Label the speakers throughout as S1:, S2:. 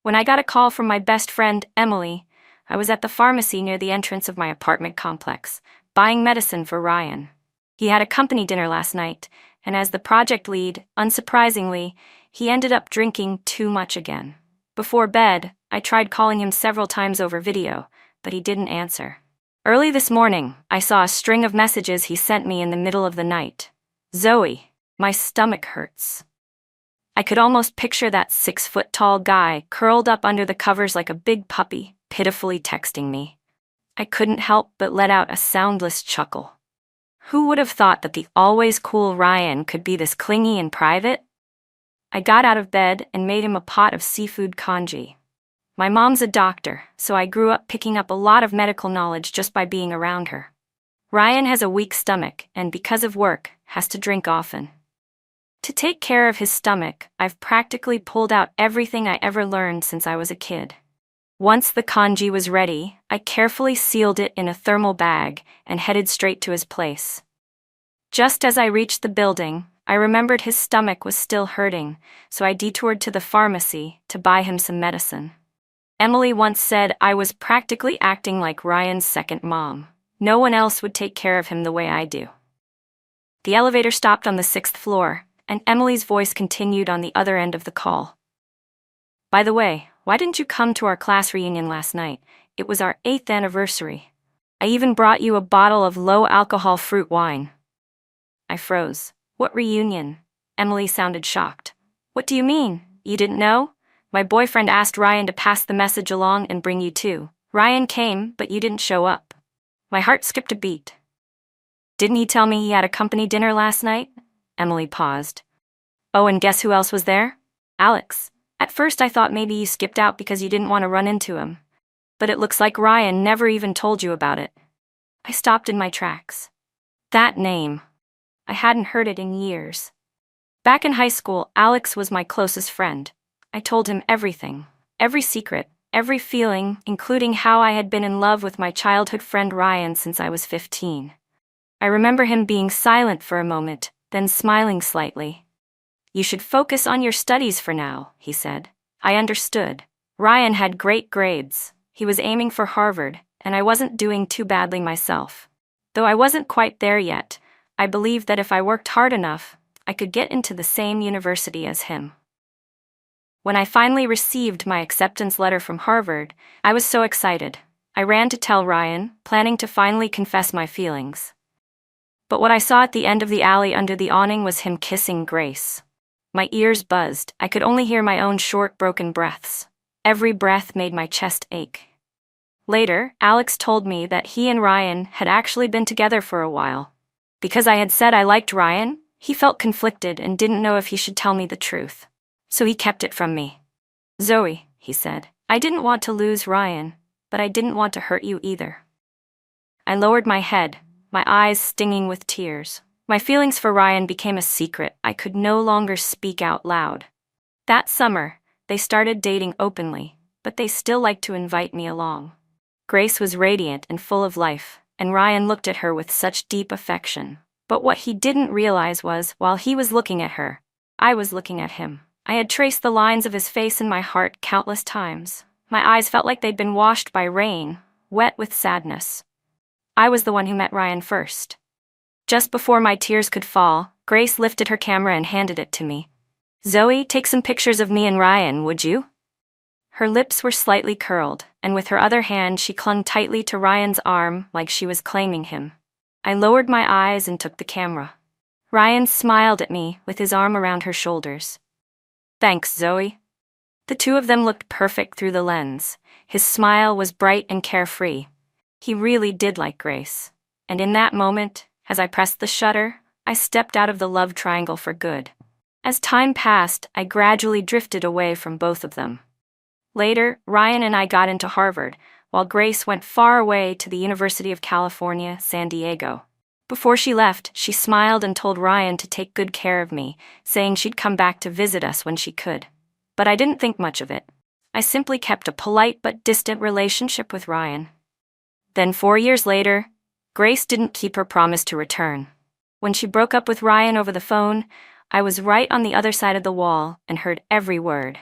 S1: When I got a call from my best friend, Emily, I was at the pharmacy near the entrance of my apartment complex, buying medicine for Ryan. He had a company dinner last night, and as the project lead, unsurprisingly, he ended up drinking too much again. Before bed, I tried calling him several times over video, but he didn't answer. Early this morning, I saw a string of messages he sent me in the middle of the night. Zoe, my stomach hurts. I could almost picture that 6-foot-tall guy curled up under the covers like a big puppy, pitifully texting me. I couldn't help but let out a soundless chuckle. Who would have thought that the always cool Ryan could be this clingy in private? I got out of bed and made him a pot of seafood congee. My mom's a doctor, so I grew up picking up a lot of medical knowledge just by being around her. Ryan has a weak stomach and, because of work, has to drink often. To take care of his stomach, I've practically pulled out everything I ever learned since I was a kid. Once the congee was ready, I carefully sealed it in a thermal bag and headed straight to his place. Just as I reached the building, I remembered his stomach was still hurting, so I detoured to the pharmacy to buy him some medicine. Emily once said I was practically acting like Ryan's second mom. No one else would take care of him the way I do. The elevator stopped on the 6th floor, and Emily's voice continued on the other end of the call. By the way, why didn't you come to our class reunion last night? It was our 8th anniversary. I even brought you a bottle of low-alcohol fruit wine. I froze. What reunion? Emily sounded shocked. What do you mean? You didn't know? My boyfriend asked Ryan to pass the message along and bring you too. Ryan came, but you didn't show up. My heart skipped a beat. Didn't he tell me he had a company dinner last night? Emily paused. Oh, and guess who else was there? Alex. At first I thought maybe you skipped out because you didn't want to run into him. But it looks like Ryan never even told you about it. I stopped in my tracks. That name. I hadn't heard it in years. Back in high school, Alex was my closest friend. I told him everything, every secret, every feeling, including how I had been in love with my childhood friend Ryan since I was 15. I remember him being silent for a moment, then smiling slightly. You should focus on your studies for now, he said. I understood. Ryan had great grades. He was aiming for Harvard, and I wasn't doing too badly myself. Though I wasn't quite there yet, I believed that if I worked hard enough, I could get into the same university as him. When I finally received my acceptance letter from Harvard, I was so excited. I ran to tell Ryan, planning to finally confess my feelings. But what I saw at the end of the alley under the awning was him kissing Grace. My ears buzzed. I could only hear my own short, broken breaths. Every breath made my chest ache. Later, Alex told me that he and Ryan had actually been together for a while. Because I had said I liked Ryan, he felt conflicted and didn't know if he should tell me the truth. So he kept it from me. Zoe, he said, I didn't want to lose Ryan, but I didn't want to hurt you either. I lowered my head, my eyes stinging with tears. My feelings for Ryan became a secret I could no longer speak out loud. That summer, they started dating openly, but they still liked to invite me along. Grace was radiant and full of life, and Ryan looked at her with such deep affection. But what he didn't realize was, while he was looking at her, I was looking at him. I had traced the lines of his face in my heart countless times. My eyes felt like they'd been washed by rain, wet with sadness. I was the one who met Ryan first. Just before my tears could fall, Grace lifted her camera and handed it to me. Zoe, take some pictures of me and Ryan, would you? Her lips were slightly curled, and with her other hand she clung tightly to Ryan's arm like she was claiming him. I lowered my eyes and took the camera. Ryan smiled at me with his arm around her shoulders. Thanks, Zoe. The two of them looked perfect through the lens. His smile was bright and carefree. He really did like Grace. And in that moment, as I pressed the shutter, I stepped out of the love triangle for good. As time passed, I gradually drifted away from both of them. Later, Ryan and I got into Harvard, while Grace went far away to the University of California, San Diego. Before she left, she smiled and told Ryan to take good care of me, saying she'd come back to visit us when she could. But I didn't think much of it. I simply kept a polite but distant relationship with Ryan. Then 4 years later, Grace didn't keep her promise to return. When she broke up with Ryan over the phone, I was right on the other side of the wall and heard every word.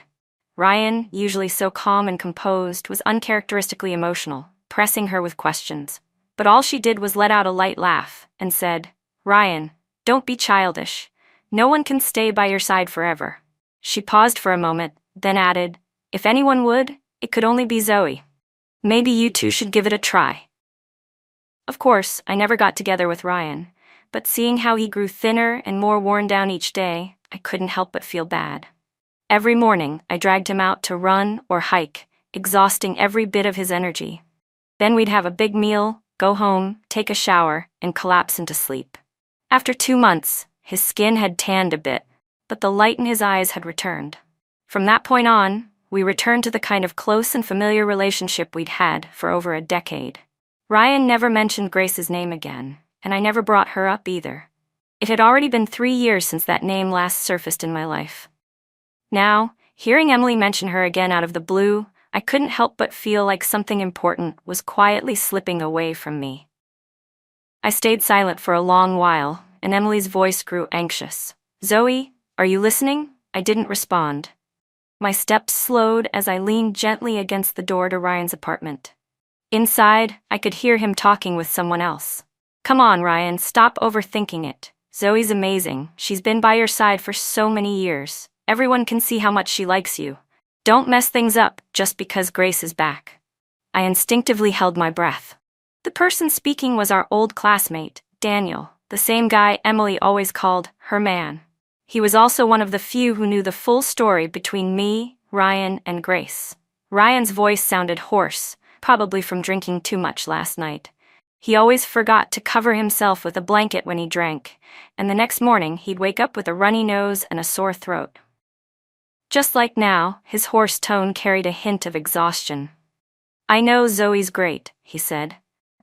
S1: Ryan, usually so calm and composed, was uncharacteristically emotional, pressing her with questions. But all she did was let out a light laugh and said, "Ryan, don't be childish. No one can stay by your side forever." She paused for a moment, then added, "If anyone would, it could only be Zoe. Maybe you two should give it a try." Of course, I never got together with Ryan, but seeing how he grew thinner and more worn down each day, I couldn't help but feel bad. Every morning, I dragged him out to run or hike, exhausting every bit of his energy. Then we'd have a big meal, go home, take a shower, and collapse into sleep. After 2 months, his skin had tanned a bit, but the light in his eyes had returned. From that point on, we returned to the kind of close and familiar relationship we'd had for over a decade. Ryan never mentioned Grace's name again, and I never brought her up either. It had already been 3 years since that name last surfaced in my life. Now, hearing Emily mention her again out of the blue, I couldn't help but feel like something important was quietly slipping away from me. I stayed silent for a long while, and Emily's voice grew anxious. "Zoe, are you listening?" I didn't respond. My steps slowed as I leaned gently against the door to Ryan's apartment. Inside, I could hear him talking with someone else. "Come on, Ryan, stop overthinking it. Zoe's amazing. She's been by your side for so many years. Everyone can see how much she likes you. Don't mess things up just because Grace is back." I instinctively held my breath. The person speaking was our old classmate, Daniel, the same guy Emily always called her man. He was also one of the few who knew the full story between me, Ryan, and Grace. Ryan's voice sounded hoarse, probably from drinking too much last night. He always forgot to cover himself with a blanket when he drank, and the next morning he'd wake up with a runny nose and a sore throat. Just like now, his hoarse tone carried a hint of exhaustion. "I know Zoe's great," he said.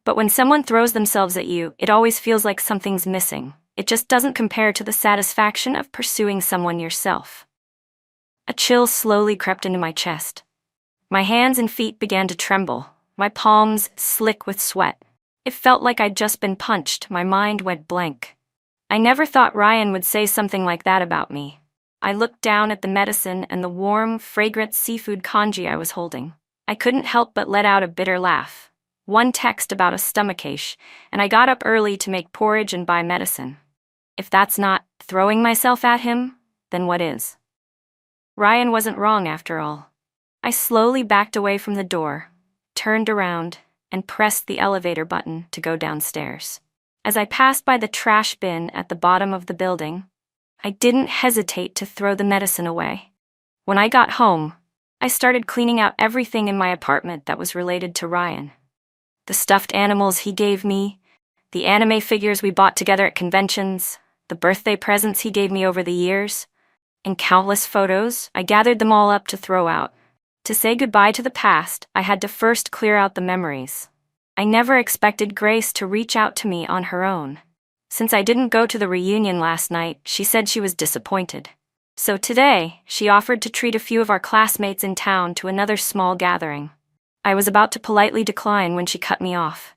S1: "But when someone throws themselves at you, it always feels like something's missing. It just doesn't compare to the satisfaction of pursuing someone yourself." A chill slowly crept into my chest. My hands and feet began to tremble, my palms slick with sweat. It felt like I'd just been punched. My mind went blank. I never thought Ryan would say something like that about me. I looked down at the medicine and the warm, fragrant seafood congee I was holding. I couldn't help but let out a bitter laugh. One text about a stomachache, and I got up early to make porridge and buy medicine. If that's not throwing myself at him, then what is? Ryan wasn't wrong after all. I slowly backed away from the door, turned around, and pressed the elevator button to go downstairs. As I passed by the trash bin at the bottom of the building, I didn't hesitate to throw the medicine away. When I got home, I started cleaning out everything in my apartment that was related to Ryan. The stuffed animals he gave me, the anime figures we bought together at conventions, the birthday presents he gave me over the years, and countless photos. I gathered them all up to throw out. To say goodbye to the past, I had to first clear out the memories. I never expected Grace to reach out to me on her own. Since I didn't go to the reunion last night, she said she was disappointed. So today, she offered to treat a few of our classmates in town to another small gathering. I was about to politely decline when she cut me off.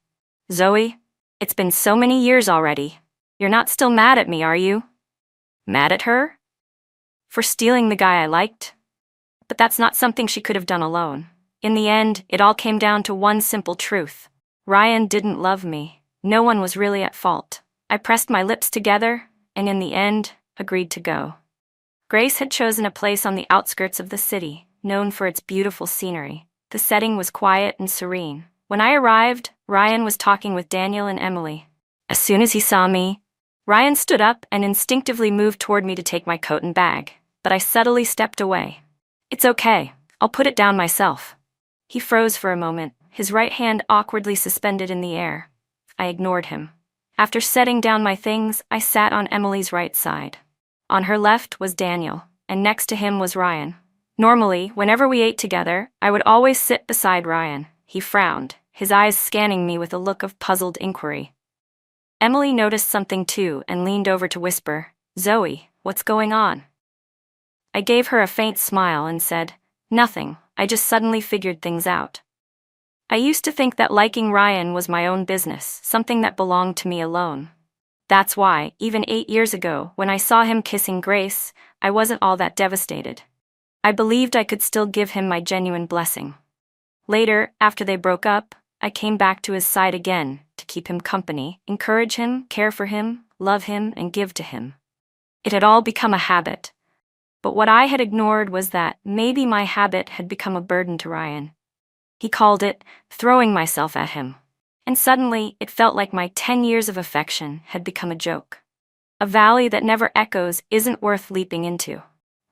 S1: "Zoe, it's been so many years already. You're not still mad at me, are you?" Mad at her? For stealing the guy I liked? But that's not something she could have done alone. In the end, it all came down to one simple truth. Ryan didn't love me. No one was really at fault. I pressed my lips together, and in the end, agreed to go. Grace had chosen a place on the outskirts of the city, known for its beautiful scenery. The setting was quiet and serene. When I arrived, Ryan was talking with Daniel and Emily. As soon as he saw me, Ryan stood up and instinctively moved toward me to take my coat and bag, but I subtly stepped away. "It's okay, I'll put it down myself." He froze for a moment, his right hand awkwardly suspended in the air. I ignored him. After setting down my things, I sat on Emily's right side. On her left was Daniel, and next to him was Ryan. Normally, whenever we ate together, I would always sit beside Ryan. He frowned, his eyes scanning me with a look of puzzled inquiry. Emily noticed something too and leaned over to whisper, "Zoe, what's going on?" I gave her a faint smile and said, "Nothing, I just suddenly figured things out." I used to think that liking Ryan was my own business, something that belonged to me alone. That's why, even 8 years ago, when I saw him kissing Grace, I wasn't all that devastated. I believed I could still give him my genuine blessing. Later, after they broke up, I came back to his side again to keep him company, encourage him, care for him, love him, and give to him. It had all become a habit. But what I had ignored was that maybe my habit had become a burden to Ryan. He called it throwing myself at him. And suddenly, it felt like my 10 years of affection had become a joke. A valley that never echoes isn't worth leaping into.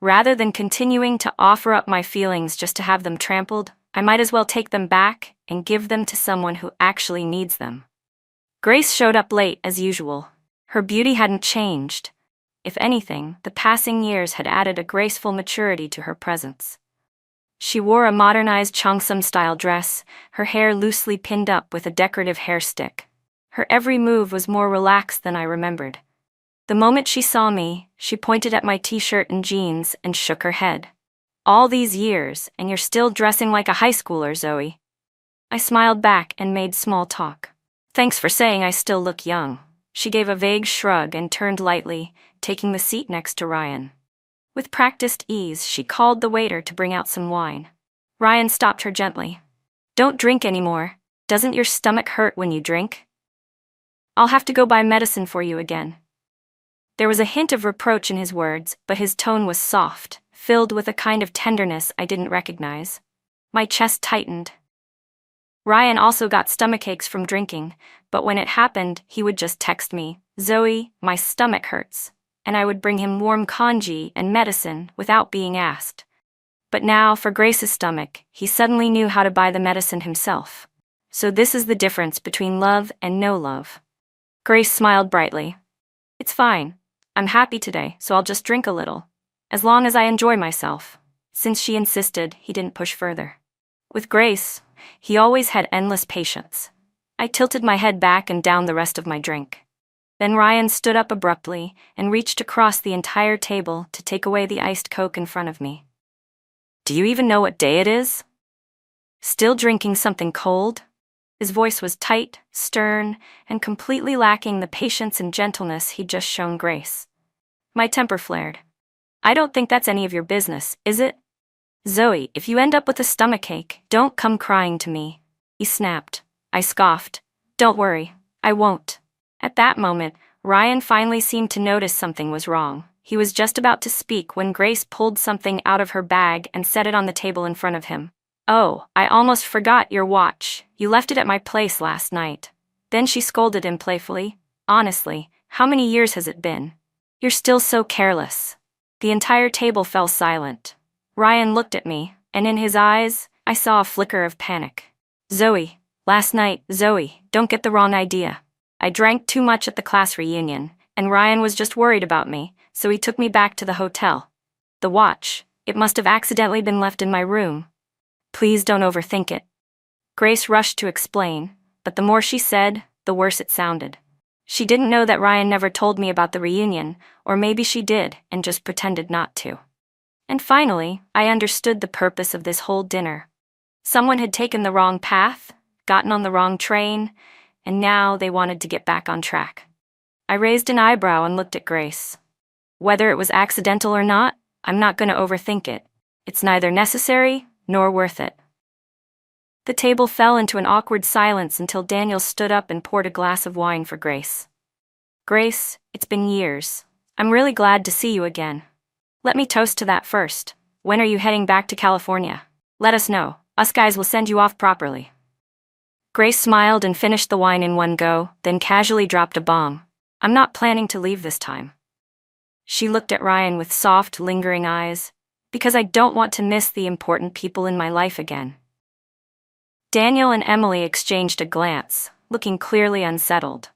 S1: Rather than continuing to offer up my feelings just to have them trampled, I might as well take them back and give them to someone who actually needs them. Grace showed up late as usual. Her beauty hadn't changed. If anything, the passing years had added a graceful maturity to her presence. She wore a modernized cheongsam-style dress, her hair loosely pinned up with a decorative hair stick. Her every move was more relaxed than I remembered. The moment she saw me, she pointed at my t-shirt and jeans and shook her head. "All these years, and you're still dressing like a high schooler, Zoe." I smiled back and made small talk. "Thanks for saying I still look young." She gave a vague shrug and turned lightly, taking the seat next to Ryan. With practiced ease, she called the waiter to bring out some wine. Ryan stopped her gently. "Don't drink anymore. Doesn't your stomach hurt when you drink? I'll have to go buy medicine for you again." There was a hint of reproach in his words, but his tone was soft, filled with a kind of tenderness I didn't recognize. My chest tightened. Ryan also got stomachaches from drinking, but when it happened, he would just text me, "Zoe, my stomach hurts," and I would bring him warm congee and medicine without being asked. But now, for Grace's stomach, he suddenly knew how to buy the medicine himself. So this is the difference between love and no love. Grace smiled brightly. "It's fine. I'm happy today, so I'll just drink a little. As long as I enjoy myself." Since she insisted, he didn't push further. With Grace, he always had endless patience. I tilted my head back and down the rest of my drink. Then Ryan stood up abruptly and reached across the entire table to take away the iced Coke in front of me. "Do you even know what day it is? Still drinking something cold?" His voice was tight, stern, and completely lacking the patience and gentleness he'd just shown Grace. My temper flared. "I don't think that's any of your business, is it? Zoe, if you end up with a stomachache, don't come crying to me," he snapped. I scoffed. "Don't worry, I won't." At that moment, Ryan finally seemed to notice something was wrong. He was just about to speak when Grace pulled something out of her bag and set it on the table in front of him. "Oh, I almost forgot your watch. You left it at my place last night." Then she scolded him playfully. "Honestly, how many years has it been? You're still so careless." The entire table fell silent. Ryan looked at me, and in his eyes, I saw a flicker of panic. "Zoe, last night, Zoe, don't get the wrong idea. I drank too much at the class reunion, and Ryan was just worried about me, so he took me back to the hotel. The watch, it must have accidentally been left in my room. Please don't overthink it." Grace rushed to explain, but the more she said, the worse it sounded. She didn't know that Ryan never told me about the reunion, or maybe she did and just pretended not to. And finally, I understood the purpose of this whole dinner. Someone had taken the wrong path, gotten on the wrong train, and now they wanted to get back on track. I raised an eyebrow and looked at Grace. "Whether it was accidental or not, I'm not going to overthink it. It's neither necessary nor worth it." The table fell into an awkward silence until Daniel stood up and poured a glass of wine for Grace. "Grace, it's been years. I'm really glad to see you again. Let me toast to that first. When are you heading back to California? Let us know. Us guys will send you off properly." Grace smiled and finished the wine in one go, then casually dropped a bomb. "I'm not planning to leave this time." She looked at Ryan with soft, lingering eyes, "because I don't want to miss the important people in my life again." Daniel and Emily exchanged a glance, looking clearly unsettled.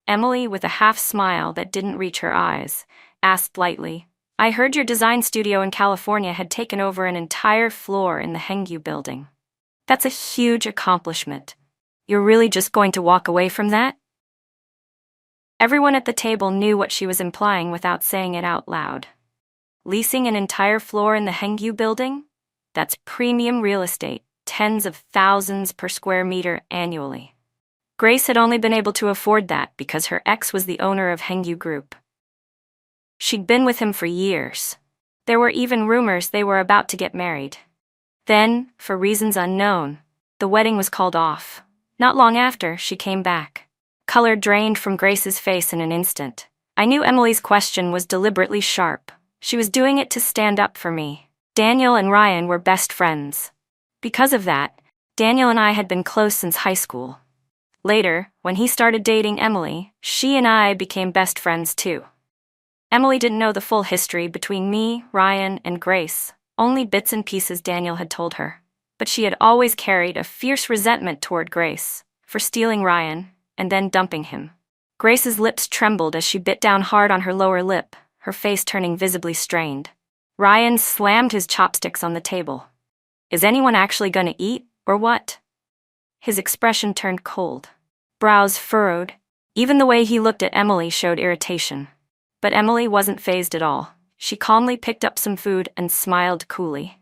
S1: Emily, with a half smile that didn't reach her eyes, asked lightly, "I heard your design studio in California had taken over an entire floor in the Hengyu building. That's a huge accomplishment. You're really just going to walk away from that?" Everyone at the table knew what she was implying without saying it out loud. Leasing an entire floor in the Hengyu building? That's premium real estate, tens of thousands per square meter annually. Grace had only been able to afford that because her ex was the owner of Hengyu Group. She'd been with him for years. There were even rumors they were about to get married. Then, for reasons unknown, the wedding was called off. Not long after, she came back. Color drained from Grace's face in an instant. I knew Emily's question was deliberately sharp. She was doing it to stand up for me. Daniel and Ryan were best friends. Because of that, Daniel and I had been close since high school. Later, when he started dating Emily, she and I became best friends too. Emily didn't know the full history between me, Ryan, and Grace, only bits and pieces Daniel had told her. But she had always carried a fierce resentment toward Grace for stealing Ryan and then dumping him. Grace's lips trembled as she bit down hard on her lower lip, her face turning visibly strained. Ryan slammed his chopsticks on the table. Is anyone actually gonna eat, or what? His expression turned cold. Brows furrowed. Even the way he looked at Emily showed irritation. But Emily wasn't fazed at all. She calmly picked up some food and smiled coolly.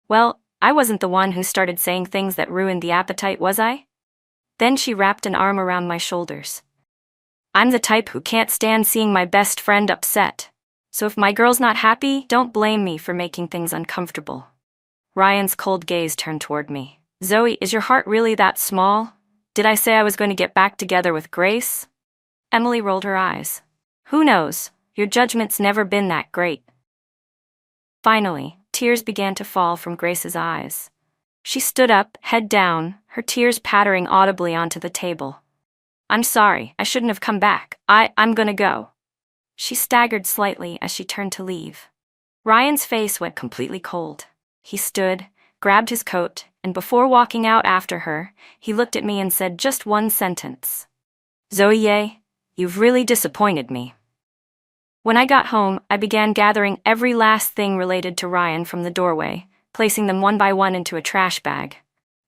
S1: Well, I wasn't the one who started saying things that ruined the appetite, was I? Then she wrapped an arm around my shoulders. I'm the type who can't stand seeing my best friend upset. So if my girl's not happy, don't blame me for making things uncomfortable. Ryan's cold gaze turned toward me. Zoe, is your heart really that small? Did I say I was going to get back together with Grace? Emily rolled her eyes. Who knows? Your judgment's never been that great. Finally, tears began to fall from Grace's eyes. She stood up, head down, her tears pattering audibly onto the table. I'm sorry, I shouldn't have come back. I'm gonna go. She staggered slightly as she turned to leave. Ryan's face went completely cold. He stood, grabbed his coat, and before walking out after her, he looked at me and said just one sentence. Zoe, you've really disappointed me. When I got home, I began gathering every last thing related to Ryan from the doorway, placing them one by one into a trash bag.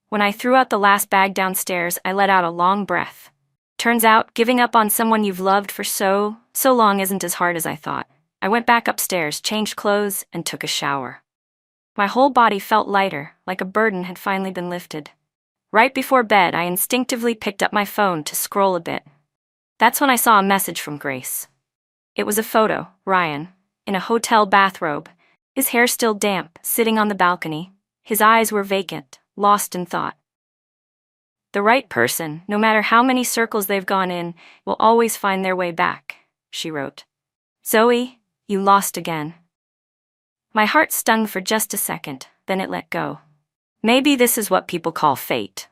S1: When I threw out the last bag downstairs, I let out a long breath. Turns out, giving up on someone you've loved for so long isn't as hard as I thought. I went back upstairs, changed clothes, and took a shower. My whole body felt lighter, like a burden had finally been lifted. Right before bed, I instinctively picked up my phone to scroll a bit. That's when I saw a message from Grace. It was a photo, Ryan, in a hotel bathrobe, his hair still damp, sitting on the balcony. His eyes were vacant, lost in thought. The right person, no matter how many circles they've gone in, will always find their way back, she wrote. Zoe, you lost again. My heart stung for just a second, then it let go. Maybe this is what people call fate.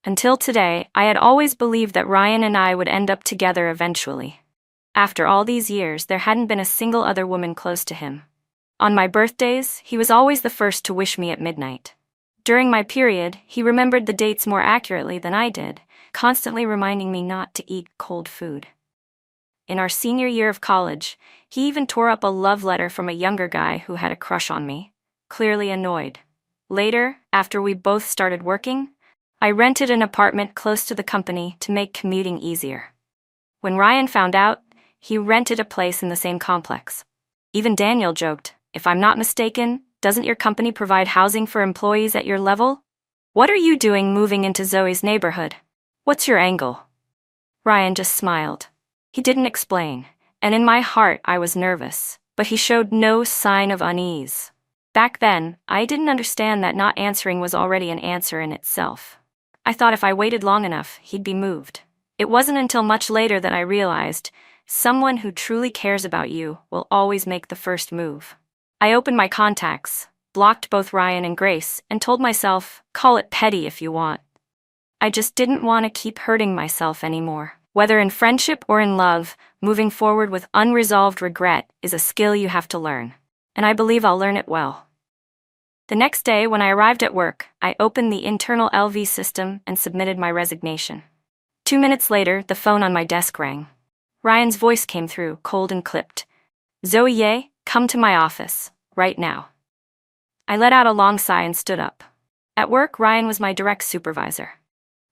S1: Until today, I had always believed that Ryan and I would end up together eventually. After all these years, there hadn't been a single other woman close to him. On my birthdays, he was always the first to wish me at midnight. During my period, he remembered the dates more accurately than I did, constantly reminding me not to eat cold food. In our senior year of college, he even tore up a love letter from a younger guy who had a crush on me, clearly annoyed. Later, after we both started working, I rented an apartment close to the company to make commuting easier. When Ryan found out, he rented a place in the same complex. Even Daniel joked, if I'm not mistaken, doesn't your company provide housing for employees at your level? What are you doing moving into Zoe's neighborhood? What's your angle? Ryan just smiled. He didn't explain, and in my heart I was nervous, but he showed no sign of unease. Back then, I didn't understand that not answering was already an answer in itself. I thought if I waited long enough, he'd be moved. It wasn't until much later that I realized, someone who truly cares about you will always make the first move. I opened my contacts, blocked both Ryan and Grace, and told myself, call it petty if you want. I just didn't want to keep hurting myself anymore. Whether in friendship or in love, moving forward with unresolved regret is a skill you have to learn. And I believe I'll learn it well. The next day, when I arrived at work, I opened the internal LV system and submitted my resignation. 2 minutes later, the phone on my desk rang. Ryan's voice came through, cold and clipped. Zoe, come to my office, right now. I let out a long sigh and stood up. At work, Ryan was my direct supervisor.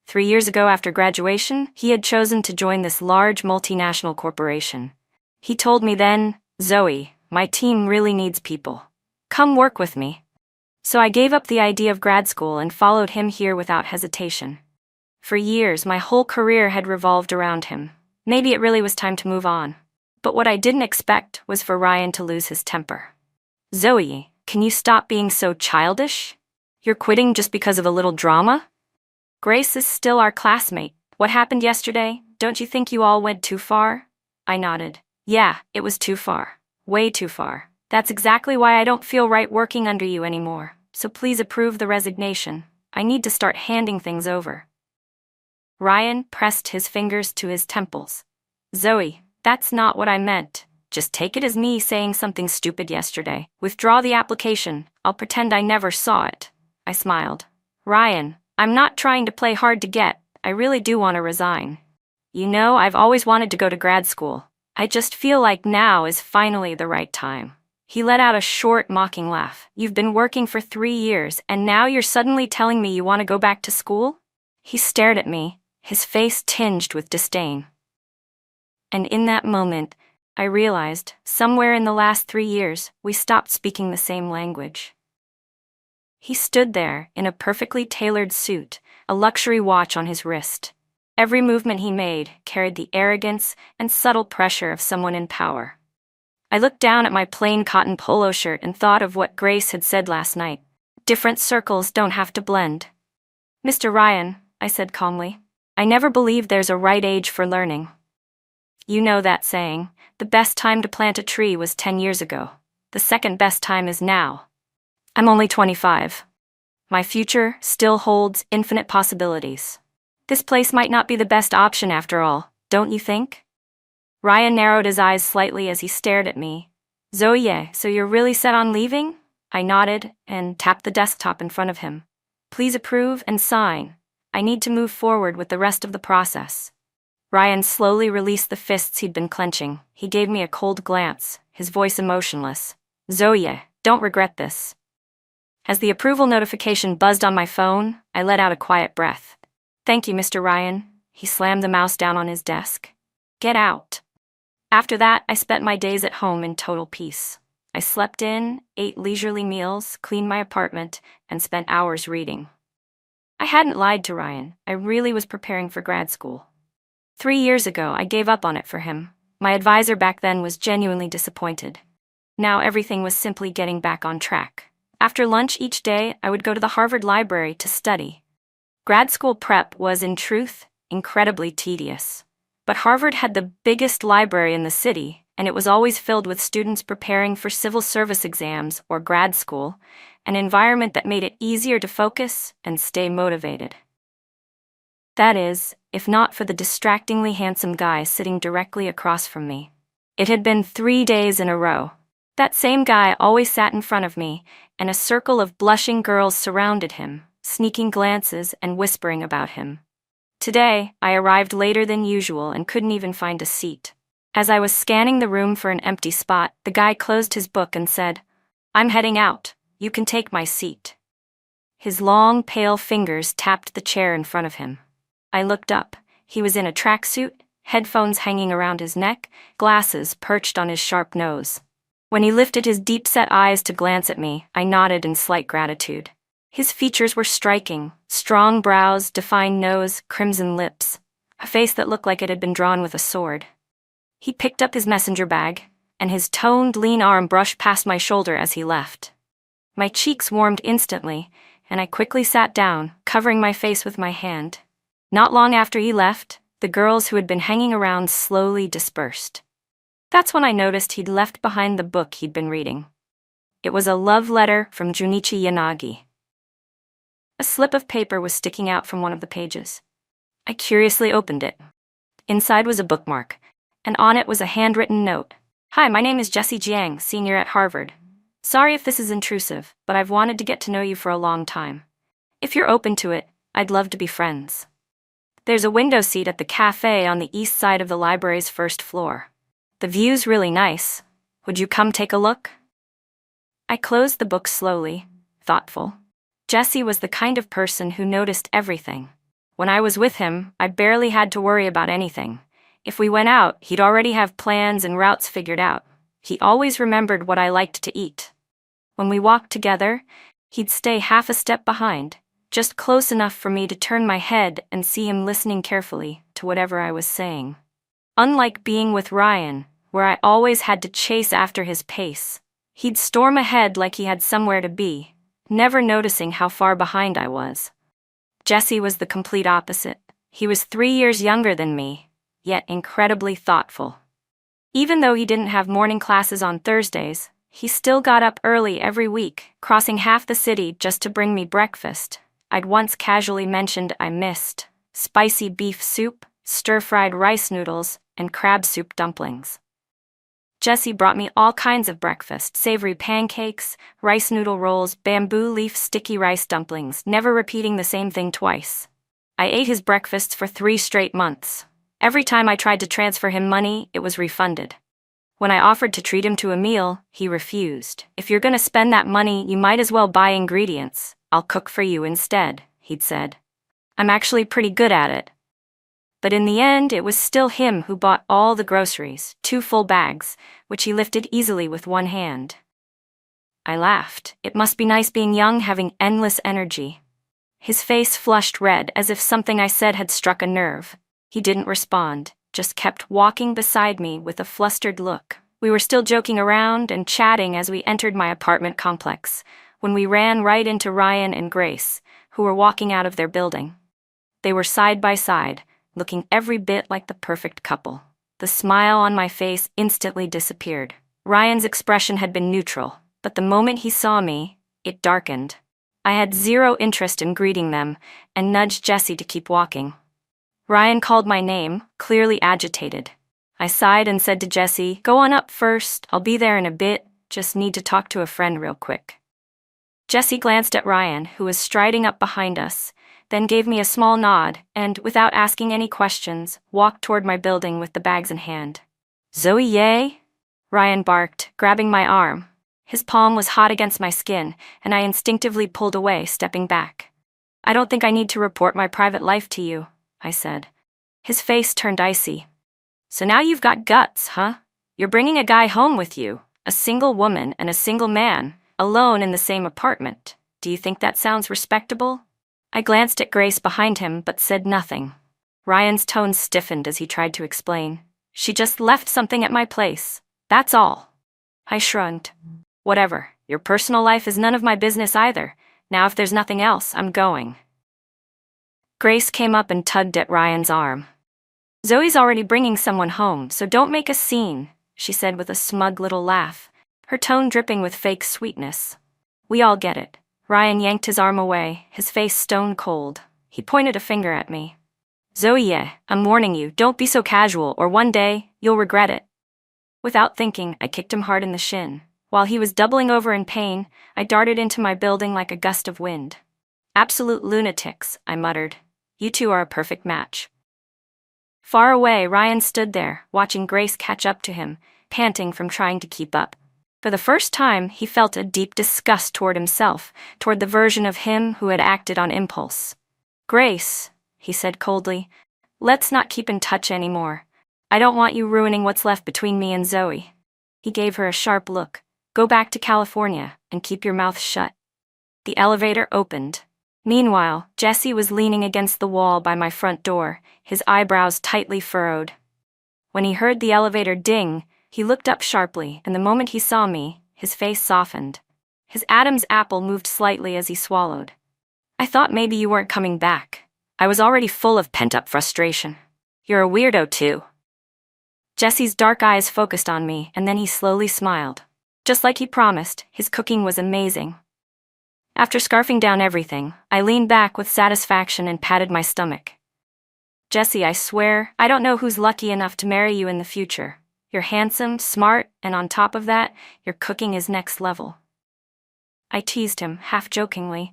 S1: 3 years ago after graduation, he had chosen to join this large multinational corporation. He told me then, Zoe, my team really needs people. Come work with me. So I gave up the idea of grad school and followed him here without hesitation. For years, my whole career had revolved around him. Maybe it really was time to move on. But what I didn't expect was for Ryan to lose his temper. Zoe, can you stop being so childish? You're quitting just because of a little drama? Grace is still our classmate. What happened yesterday? Don't you think you all went too far? I nodded. Yeah, it was too far. Way too far. That's exactly why I don't feel right working under you anymore. So please approve the resignation. I need to start handing things over. Ryan pressed his fingers to his temples. Zoe, that's not what I meant. Just take it as me saying something stupid yesterday. Withdraw the application. I'll pretend I never saw it. I smiled. Ryan, I'm not trying to play hard to get. I really do want to resign. You know, I've always wanted to go to grad school. I just feel like now is finally the right time. He let out a short, mocking laugh. You've been working for 3 years, and now you're suddenly telling me you want to go back to school? He stared at me, his face tinged with disdain. And in that moment, I realized, somewhere in the last 3 years, we stopped speaking the same language. He stood there, in a perfectly tailored suit, a luxury watch on his wrist. Every movement he made carried the arrogance and subtle pressure of someone in power. I looked down at my plain cotton polo shirt and thought of what Grace had said last night. Different circles don't have to blend. Mr. Ryan, I said calmly, I never believed there's a right age for learning. You know that saying, the best time to plant a tree was 10 years ago. The second best time is now. I'm only 25. My future still holds infinite possibilities. This place might not be the best option after all, don't you think? Ryan narrowed his eyes slightly as he stared at me. Zoe, so you're really set on leaving? I nodded and tapped the desktop in front of him. Please approve and sign. I need to move forward with the rest of the process. Ryan slowly released the fists he'd been clenching. He gave me a cold glance, his voice emotionless. Zoe, don't regret this. As the approval notification buzzed on my phone, I let out a quiet breath. Thank you, Mr. Ryan. He slammed the mouse down on his desk. Get out. After that, I spent my days at home in total peace. I slept in, ate leisurely meals, cleaned my apartment, and spent hours reading. I hadn't lied to Ryan. I really was preparing for grad school. 3 years ago, I gave up on it for him. My advisor back then was genuinely disappointed. Now everything was simply getting back on track. After lunch each day, I would go to the Harvard Library to study. Grad school prep was, in truth, incredibly tedious. But Harvard had the biggest library in the city, and it was always filled with students preparing for civil service exams or grad school, an environment that made it easier to focus and stay motivated. That is, if not for the distractingly handsome guy sitting directly across from me. It had been 3 days in a row. That same guy always sat in front of me, and a circle of blushing girls surrounded him, sneaking glances and whispering about him. Today, I arrived later than usual and couldn't even find a seat. As I was scanning the room for an empty spot, the guy closed his book and said, I'm heading out. You can take my seat. His long, pale fingers tapped the chair in front of him. I looked up. He was in a tracksuit, headphones hanging around his neck, glasses perched on his sharp nose. When he lifted his deep-set eyes to glance at me, I nodded in slight gratitude. His features were striking, strong brows, defined nose, crimson lips, a face that looked like it had been drawn with a sword. He picked up his messenger bag, and his toned, lean arm brushed past my shoulder as he left. My cheeks warmed instantly, and I quickly sat down, covering my face with my hand. Not long after he left, the girls who had been hanging around slowly dispersed. That's when I noticed he'd left behind the book he'd been reading. It was a love letter from Junichi Yanagi. A slip of paper was sticking out from one of the pages. I curiously opened it. Inside was a bookmark, and on it was a handwritten note. Hi, my name is Jessie Jiang, senior at Harvard. Sorry if this is intrusive, but I've wanted to get to know you for a long time. If you're open to it, I'd love to be friends. There's a window seat at the cafe on the east side of the library's first floor. The view's really nice. Would you come take a look? I closed the book slowly, thoughtful. Jesse was the kind of person who noticed everything. When I was with him, I barely had to worry about anything. If we went out, he'd already have plans and routes figured out. He always remembered what I liked to eat. When we walked together, he'd stay half a step behind, just close enough for me to turn my head and see him listening carefully to whatever I was saying. Unlike being with Ryan, where I always had to chase after his pace, He'd storm ahead like he had somewhere to be, never noticing how far behind I was. Jesse was the complete opposite. He was 3 years younger than me, yet incredibly thoughtful. Even though he didn't have morning classes on Thursdays, he still got up early every week, crossing half the city just to bring me breakfast. I'd once casually mentioned I missed spicy beef soup, stir-fried rice noodles, and crab soup dumplings. Jesse brought me all kinds of breakfast: savory pancakes, rice noodle rolls, bamboo leaf sticky rice dumplings, never repeating the same thing twice. I ate his breakfasts for 3 straight months. Every time I tried to transfer him money, it was refunded. When I offered to treat him to a meal, he refused. "If you're gonna spend that money, you might as well buy ingredients. I'll cook for you instead," he'd said. "I'm actually pretty good at it." But in the end, it was still him who bought all the groceries, 2 full bags, which he lifted easily with one hand. I laughed. It must be nice being young, having endless energy. His face flushed red, as if something I said had struck a nerve. He didn't respond, just kept walking beside me with a flustered look. We were still joking around and chatting as we entered my apartment complex, when we ran right into Ryan and Grace, who were walking out of their building. They were side by side, looking every bit like the perfect couple. The smile on my face instantly disappeared. Ryan's expression had been neutral, but the moment he saw me, it darkened. I had zero interest in greeting them, and nudged Jesse to keep walking. Ryan called my name, clearly agitated. I sighed and said to Jesse, "Go on up first, I'll be there in a bit, just need to talk to a friend real quick." Jesse glanced at Ryan, who was striding up behind us, then gave me a small nod, and, without asking any questions, walked toward my building with the bags in hand. "Zoe, yay?" Ryan barked, grabbing my arm. His palm was hot against my skin, and I instinctively pulled away, stepping back. "I don't think I need to report my private life to you," I said. His face turned icy. "So now you've got guts, huh? You're bringing a guy home with you, a single woman and a single man, alone in the same apartment. Do you think that sounds respectable?" I glanced at Grace behind him but said nothing. Ryan's tone stiffened as he tried to explain. "She just left something at my place. That's all." I shrugged. "Whatever. Your personal life is none of my business either. Now if there's nothing else, I'm going." Grace came up and tugged at Ryan's arm. "Zoe's already bringing someone home, so don't make a scene," she said with a smug little laugh, her tone dripping with fake sweetness. "We all get it." Ryan yanked his arm away, his face stone cold. He pointed a finger at me. "Zoe, yeah, I'm warning you, don't be so casual or one day, you'll regret it." Without thinking, I kicked him hard in the shin. While he was doubling over in pain, I darted into my building like a gust of wind. "Absolute lunatics," I muttered. "You two are a perfect match." Far away, Ryan stood there, watching Grace catch up to him, panting from trying to keep up. For the first time, he felt a deep disgust toward himself, toward the version of him who had acted on impulse. "Grace," he said coldly, "let's not keep in touch anymore. I don't want you ruining what's left between me and Zoe." He gave her a sharp look. "Go back to California and keep your mouth shut." The elevator opened. Meanwhile, Jesse was leaning against the wall by my front door, his eyebrows tightly furrowed. When he heard the elevator ding, he looked up sharply, and the moment he saw me, his face softened. His Adam's apple moved slightly as he swallowed. "I thought maybe you weren't coming back. I was already full of pent-up frustration. You're a weirdo too." Jesse's dark eyes focused on me, and then he slowly smiled. Just like he promised, his cooking was amazing. After scarfing down everything, I leaned back with satisfaction and patted my stomach. "Jesse, I swear, I don't know who's lucky enough to marry you in the future. You're handsome, smart, and on top of that, your cooking is next level." I teased him, half jokingly.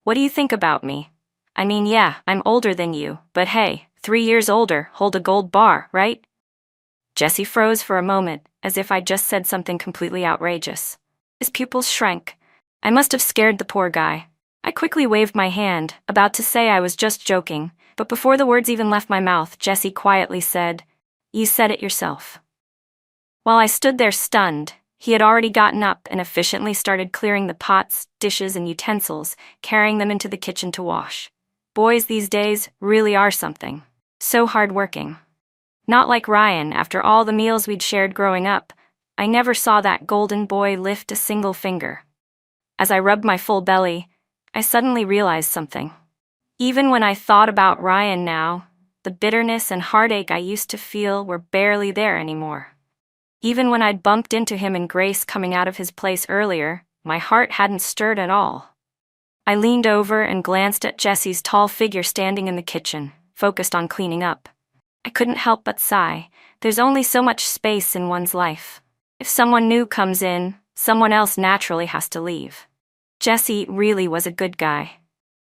S1: "What do you think about me? I mean, yeah, I'm older than you, but hey, 3 years older, hold a gold bar, right?" Jesse froze for a moment, as if I'd just said something completely outrageous. His pupils shrank. I must have scared the poor guy. I quickly waved my hand, about to say I was just joking, but before the words even left my mouth, Jesse quietly said, "You said it yourself." While I stood there stunned, he had already gotten up and efficiently started clearing the pots, dishes, and utensils, carrying them into the kitchen to wash. Boys these days really are something. So hardworking. Not like Ryan, after all the meals we'd shared growing up. I never saw that golden boy lift a single finger. As I rubbed my full belly, I suddenly realized something. Even when I thought about Ryan now, the bitterness and heartache I used to feel were barely there anymore. Even when I'd bumped into him and Grace coming out of his place earlier, my heart hadn't stirred at all. I leaned over and glanced at Jesse's tall figure standing in the kitchen, focused on cleaning up. I couldn't help but sigh. There's only so much space in one's life. If someone new comes in, someone else naturally has to leave. Jesse really was a good guy.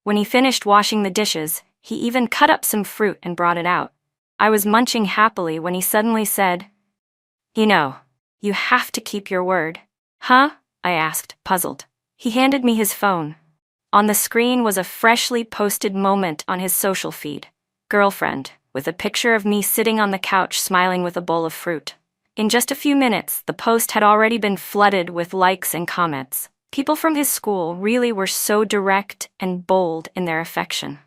S1: When he finished washing the dishes, he even cut up some fruit and brought it out. I was munching happily when he suddenly said, "You know, you have to keep your word." "Huh?" I asked, puzzled. He handed me his phone. On the screen was a freshly posted moment on his social feed. "Girlfriend," with a picture of me sitting on the couch smiling with a bowl of fruit. In just a few minutes, the post had already been flooded with likes and comments. People from his school really were so direct and bold in their affection.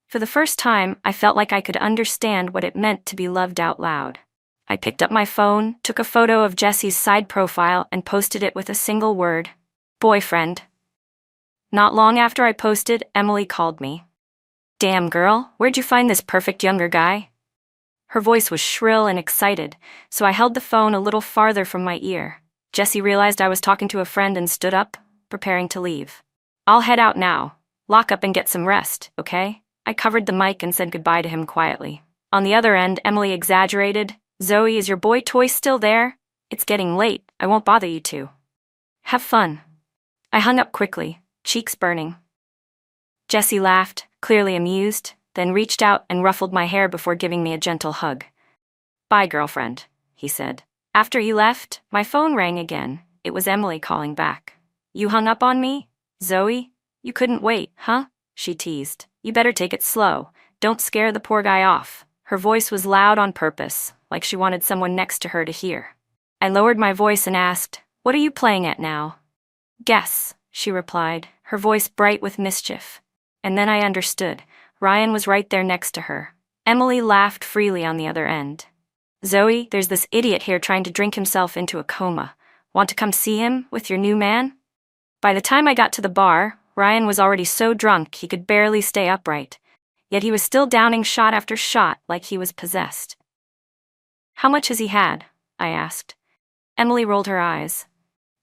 S1: For the first time, I felt like I could understand what it meant to be loved out loud. I picked up my phone, took a photo of Jesse's side profile, and posted it with a single word: boyfriend. Not long after I posted, Emily called me. "Damn girl, where'd you find this perfect younger guy?" Her voice was shrill and excited, so I held the phone a little farther from my ear. Jesse realized I was talking to a friend and stood up, preparing to leave. "I'll head out now. Lock up and get some rest, okay?" I covered the mic and said goodbye to him quietly. On the other end, Emily exaggerated, "Zoe, is your boy toy still there? It's getting late. I won't bother you two. Have fun." I hung up quickly, cheeks burning. Jesse laughed, clearly amused, then reached out and ruffled my hair before giving me a gentle hug. "Bye, girlfriend," he said. After he left, my phone rang again. It was Emily calling back. "You hung up on me? Zoe? You couldn't wait, huh?" she teased. "You better take it slow. Don't scare the poor guy off." Her voice was loud on purpose, like she wanted someone next to her to hear. I lowered my voice and asked, "What are you playing at now?" "Guess," she replied, her voice bright with mischief. And then I understood. Ryan was right there next to her. Emily laughed freely on the other end. "Zoe, there's this idiot here trying to drink himself into a coma. Want to come see him with your new man?" By the time I got to the bar, Ryan was already so drunk he could barely stay upright. Yet he was still downing shot after shot like he was possessed. "How much has he had?" I asked. Emily rolled her eyes.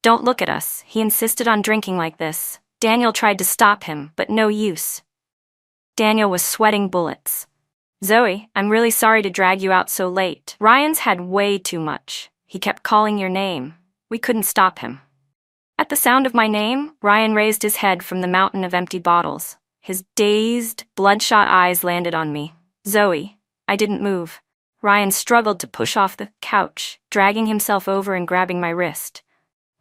S1: "Don't look at us. He insisted on drinking like this. Daniel tried to stop him, but no use." Daniel was sweating bullets. "Zoe, I'm really sorry to drag you out so late. Ryan's had way too much. He kept calling your name. We couldn't stop him." At the sound of my name, Ryan raised his head from the mountain of empty bottles. His dazed, bloodshot eyes landed on me. "Zoe." I didn't move. Ryan struggled to push off the couch, dragging himself over and grabbing my wrist.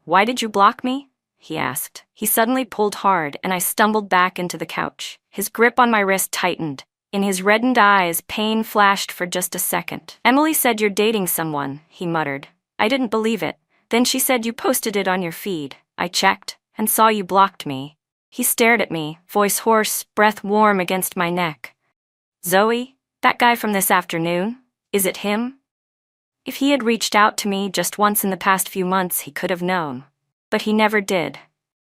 S1: "Why did you block me?" he asked. He suddenly pulled hard, and I stumbled back into the couch. His grip on my wrist tightened. In his reddened eyes, pain flashed for just a second. "Emily said you're dating someone," he muttered. I didn't believe it. Then she said you posted it on your feed. I checked, and saw you blocked me. He stared at me, voice hoarse, breath warm against my neck. "Zoe, that guy from this afternoon? Is it him?" If he had reached out to me just once in the past few months, he could have known. But he never did.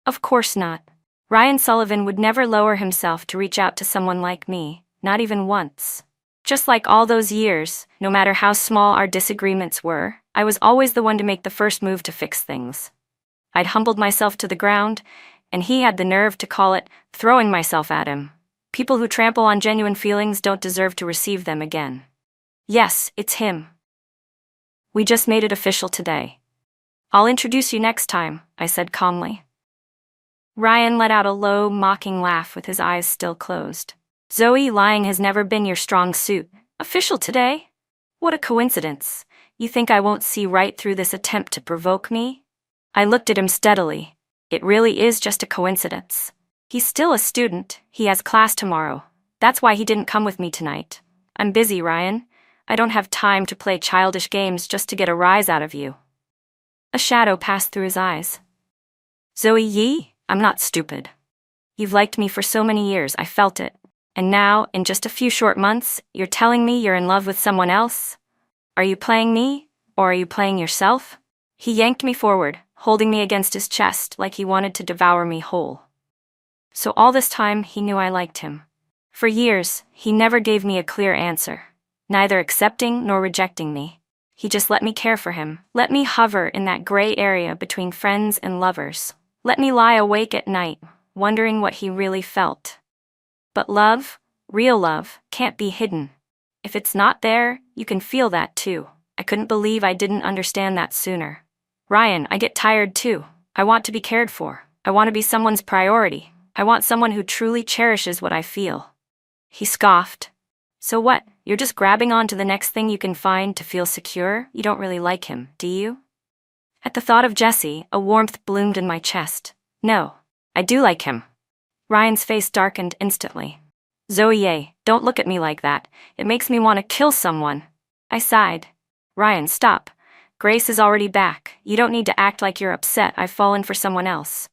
S1: Of course not. Ryan Sullivan would never lower himself to reach out to someone like me, not even once. Just like all those years, no matter how small our disagreements were, I was always the one to make the first move to fix things. I'd humbled myself to the ground, and he had the nerve to call it throwing myself at him. People who trample on genuine feelings don't deserve to receive them again. Yes, it's him. We just made it official today. "I'll introduce you next time," I said calmly. Ryan let out a low, mocking laugh with his eyes still closed. "Zoe, lying has never been your strong suit. Official today? What a coincidence. You think I won't see right through this attempt to provoke me?" I looked at him steadily. It really is just a coincidence. He's still a student. He has class tomorrow. That's why he didn't come with me tonight. I'm busy, Ryan. I don't have time to play childish games just to get a rise out of you. A shadow passed through his eyes. "Zoe Yee, I'm not stupid. You've liked me for so many years, I felt it. And now, in just a few short months, you're telling me you're in love with someone else? Are you playing me, or are you playing yourself?" He yanked me forward, holding me against his chest like he wanted to devour me whole. So all this time, he knew I liked him. For years, he never gave me a clear answer, neither accepting nor rejecting me. He just let me care for him, let me hover in that gray area between friends and lovers, let me lie awake at night, wondering what he really felt. But love, real love, can't be hidden. If it's not there, you can feel that too. I couldn't believe I didn't understand that sooner. Ryan, I get tired too. I want to be cared for. I want to be someone's priority. I want someone who truly cherishes what I feel. He scoffed. So what? You're just grabbing onto the next thing you can find to feel secure? You don't really like him, do you? At the thought of Jesse, a warmth bloomed in my chest. No, I do like him. Ryan's face darkened instantly. Zoe, don't look at me like that. It makes me want to kill someone. I sighed. Ryan, stop. Grace is already back. You don't need to act like you're upset I've fallen for someone else.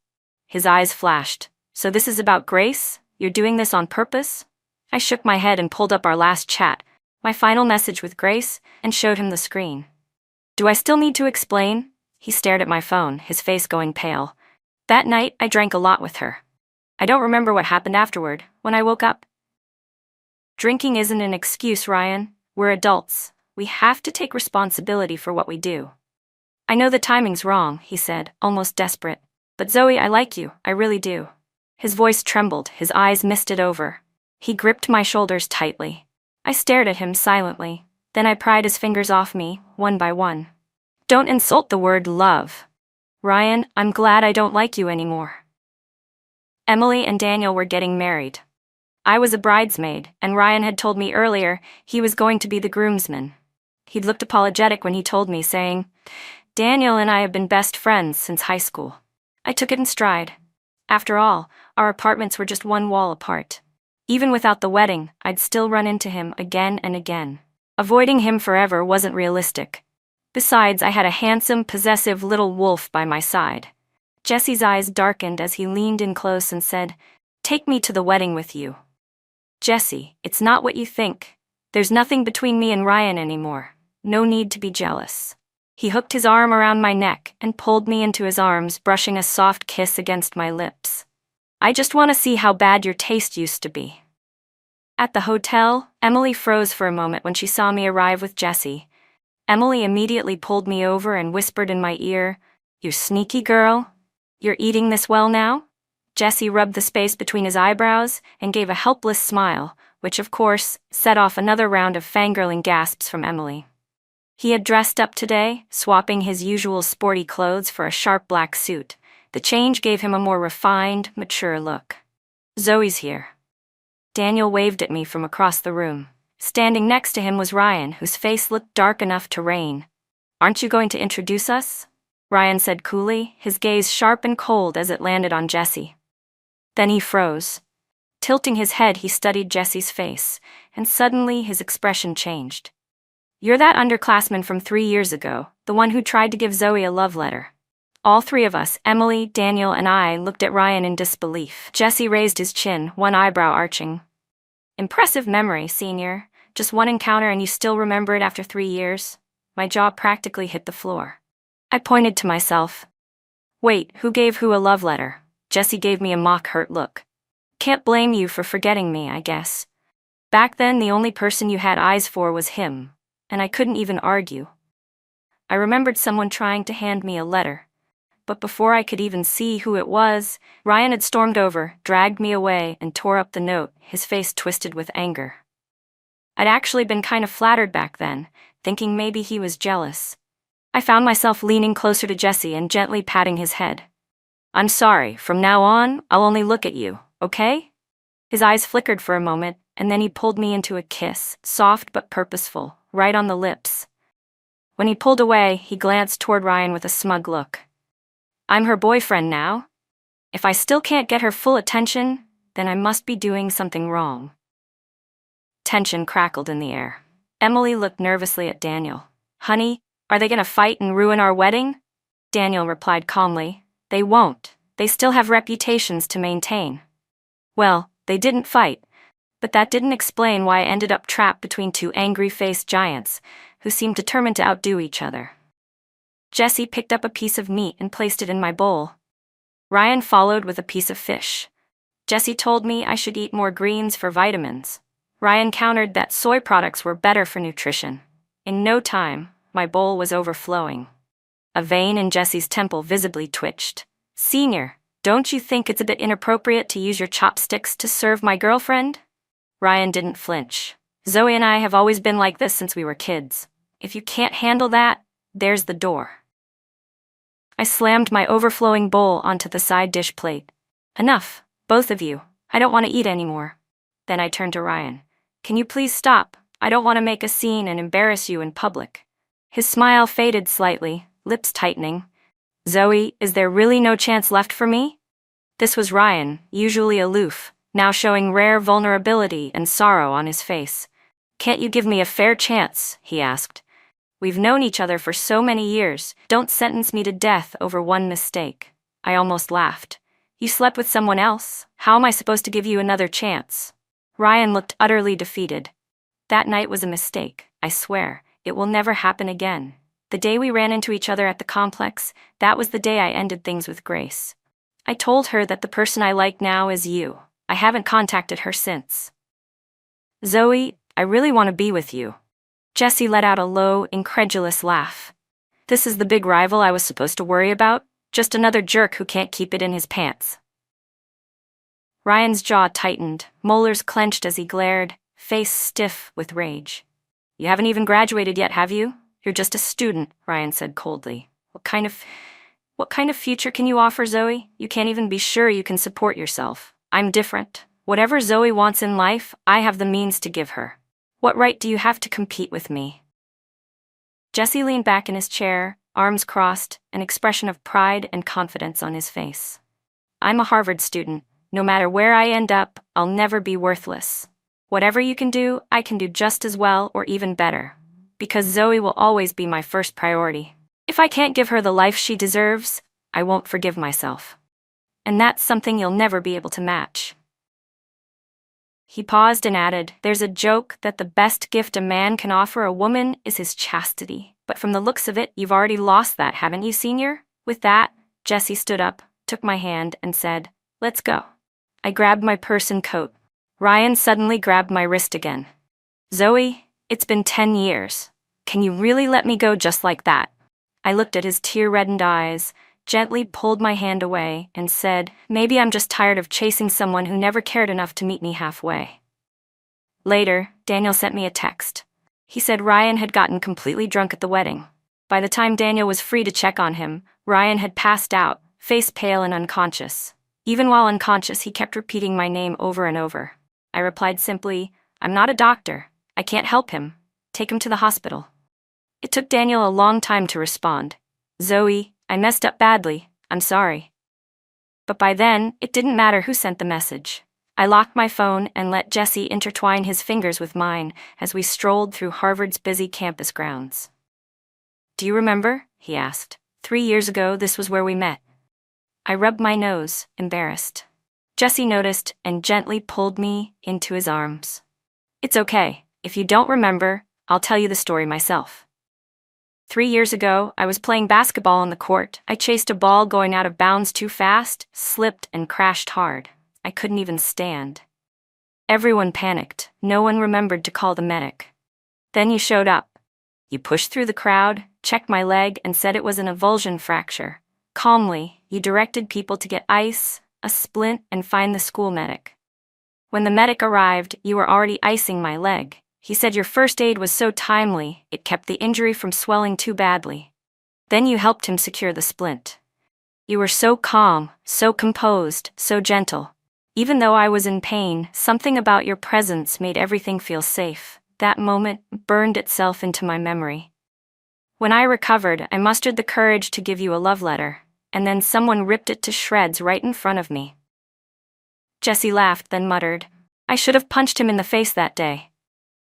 S1: His eyes flashed. So this is about Grace? You're doing this on purpose? I shook my head and pulled up our last chat, my final message with Grace, and showed him the screen. Do I still need to explain? He stared at my phone, his face going pale. That night, I drank a lot with her. I don't remember what happened afterward, when I woke up. Drinking isn't an excuse, Ryan. We're adults. We have to take responsibility for what we do. I know the timing's wrong, he said, almost desperate. But Zoe, I like you, I really do. His voice trembled, his eyes misted over. He gripped my shoulders tightly. I stared at him silently. Then I pried his fingers off me, one by one. Don't insult the word love. Ryan, I'm glad I don't like you anymore. Emily and Daniel were getting married. I was a bridesmaid, and Ryan had told me earlier he was going to be the groomsman. He'd looked apologetic when he told me, saying, Daniel and I have been best friends since high school. I took it in stride. After all, our apartments were just one wall apart. Even without the wedding, I'd still run into him again and again. Avoiding him forever wasn't realistic. Besides, I had a handsome, possessive little wolf by my side. Jesse's eyes darkened as he leaned in close and said, Take me to the wedding with you. Jesse, it's not what you think. There's nothing between me and Ryan anymore. No need to be jealous. He hooked his arm around my neck and pulled me into his arms, brushing a soft kiss against my lips. I just want to see how bad your taste used to be. At the hotel, Emily froze for a moment when she saw me arrive with Jesse. Emily immediately pulled me over and whispered in my ear, You sneaky girl. You're eating this well now? Jesse rubbed the space between his eyebrows and gave a helpless smile, which of course set off another round of fangirling gasps from Emily. He had dressed up today, swapping his usual sporty clothes for a sharp black suit. The change gave him a more refined, mature look. Zoe's here. Daniel waved at me from across the room. Standing next to him was Ryan, whose face looked dark enough to rain. Aren't you going to introduce us? Ryan said coolly, his gaze sharp and cold as it landed on Jesse. Then he froze. Tilting his head, he studied Jesse's face, and suddenly his expression changed. You're that underclassman from 3 years ago, the one who tried to give Zoe a love letter. All three of us, Emily, Daniel, and I, looked at Ryan in disbelief. Jesse raised his chin, one eyebrow arching. Impressive memory, senior. Just one encounter and you still remember it after 3 years? My jaw practically hit the floor. I pointed to myself. Wait, who gave who a love letter? Jesse gave me a mock-hurt look. Can't blame you for forgetting me, I guess. Back then, the only person you had eyes for was him, and I couldn't even argue. I remembered someone trying to hand me a letter. But before I could even see who it was, Ryan had stormed over, dragged me away, and tore up the note, his face twisted with anger. I'd actually been kind of flattered back then, thinking maybe he was jealous. I found myself leaning closer to Jesse and gently patting his head. I'm sorry, from now on, I'll only look at you, okay? His eyes flickered for a moment, and then he pulled me into a kiss, soft but purposeful, right on the lips. When he pulled away, he glanced toward Ryan with a smug look. I'm her boyfriend now. If I still can't get her full attention, then I must be doing something wrong. Tension crackled in the air. Emily looked nervously at Daniel. Honey, are they going to fight and ruin our wedding? Daniel replied calmly. They won't. They still have reputations to maintain. Well, they didn't fight, but that didn't explain why I ended up trapped between two angry-faced giants who seemed determined to outdo each other. Jessie picked up a piece of meat and placed it in my bowl. Ryan followed with a piece of fish. Jessie told me I should eat more greens for vitamins. Ryan countered that soy products were better for nutrition. In no time, my bowl was overflowing. A vein in Jessie's temple visibly twitched. "Senior, don't you think it's a bit inappropriate to use your chopsticks to serve my girlfriend?" Ryan didn't flinch. "Zoe and I have always been like this since we were kids. If you can't handle that, there's the door." I slammed my overflowing bowl onto the side dish plate. "Enough, both of you. I don't want to eat anymore." Then I turned to Ryan. "Can you please stop? I don't want to make a scene and embarrass you in public." His smile faded slightly, lips tightening. "Zoe, is there really no chance left for me?" This was Ryan, usually aloof, now showing rare vulnerability and sorrow on his face. "Can't you give me a fair chance?" he asked. "We've known each other for so many years. Don't sentence me to death over one mistake." I almost laughed. "You slept with someone else? How am I supposed to give you another chance?" Ryan looked utterly defeated. "That night was a mistake, I swear. It will never happen again. The day we ran into each other at the complex, that was the day I ended things with Grace. I told her that the person I like now is you. I haven't contacted her since." "Zoe, I really want to be with you." Jessie let out a low, incredulous laugh. "This is the big rival I was supposed to worry about? Just another jerk who can't keep it in his pants." Ryan's jaw tightened, molars clenched as he glared, face stiff with rage. "You haven't even graduated yet, have you? You're just a student," Ryan said coldly. What kind of future can you offer, Zoe? You can't even be sure you can support yourself. I'm different. Whatever Zoe wants in life, I have the means to give her. What right do you have to compete with me?" Jessie leaned back in his chair, arms crossed, an expression of pride and confidence on his face. "I'm a Harvard student. No matter where I end up, I'll never be worthless. Whatever you can do, I can do just as well or even better. Because Zoe will always be my first priority. If I can't give her the life she deserves, I won't forgive myself. And that's something you'll never be able to match." He paused and added, "There's a joke that the best gift a man can offer a woman is his chastity. But from the looks of it, you've already lost that, haven't you, senior?" With that, Jessie stood up, took my hand, and said, "Let's go." I grabbed my purse and coat. Ryan suddenly grabbed my wrist again. "Zoe, it's been 10 years. Can you really let me go just like that?" I looked at his tear-reddened eyes, gently pulled my hand away, and said, "Maybe I'm just tired of chasing someone who never cared enough to meet me halfway." Later, Daniel sent me a text. He said Ryan had gotten completely drunk at the wedding. By the time Daniel was free to check on him, Ryan had passed out, face pale and unconscious. Even while unconscious, he kept repeating my name over and over. I replied simply, "I'm not a doctor. I can't help him. Take him to the hospital." It took Daniel a long time to respond. "Zoe, I messed up badly. I'm sorry." But by then, it didn't matter who sent the message. I locked my phone and let Jessie intertwine his fingers with mine as we strolled through Harvard's busy campus grounds. "Do you remember?" he asked. 3 years ago, this was where we met." I rubbed my nose, embarrassed. Jessie noticed and gently pulled me into his arms. "It's okay. If you don't remember, I'll tell you the story myself. 3 years ago, I was playing basketball on the court. I chased a ball going out of bounds too fast, slipped, and crashed hard. I couldn't even stand. Everyone panicked. No one remembered to call the medic. Then you showed up. You pushed through the crowd, checked my leg, and said it was an avulsion fracture. Calmly, you directed people to get ice, a splint, and find the school medic. When the medic arrived, you were already icing my leg. He said your first aid was so timely, it kept the injury from swelling too badly. Then you helped him secure the splint. You were so calm, so composed, so gentle. Even though I was in pain, something about your presence made everything feel safe. That moment burned itself into my memory. When I recovered, I mustered the courage to give you a love letter, and then someone ripped it to shreds right in front of me." Jessie laughed, then muttered, "I should have punched him in the face that day."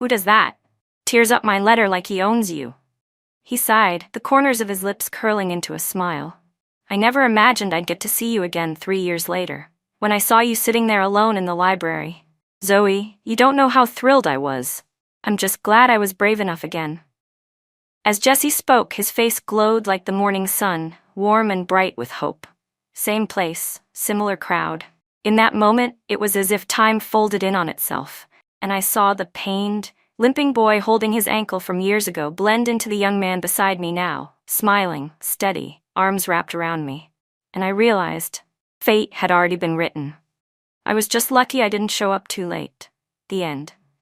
S1: "Who does that? Tears up my letter like he owns you." He sighed, the corners of his lips curling into a smile. "I never imagined I'd get to see you again 3 years later. When I saw you sitting there alone in the library. Zoe, you don't know how thrilled I was. I'm just glad I was brave enough again." As Jesse spoke, his face glowed like the morning sun, warm and bright with hope. Same place, similar crowd. In that moment, it was as if time folded in on itself, and I saw the pained, limping boy holding his ankle from years ago blend into the young man beside me now, smiling, steady, arms wrapped around me. And I realized, fate had already been written. I was just lucky I didn't show up too late. The end.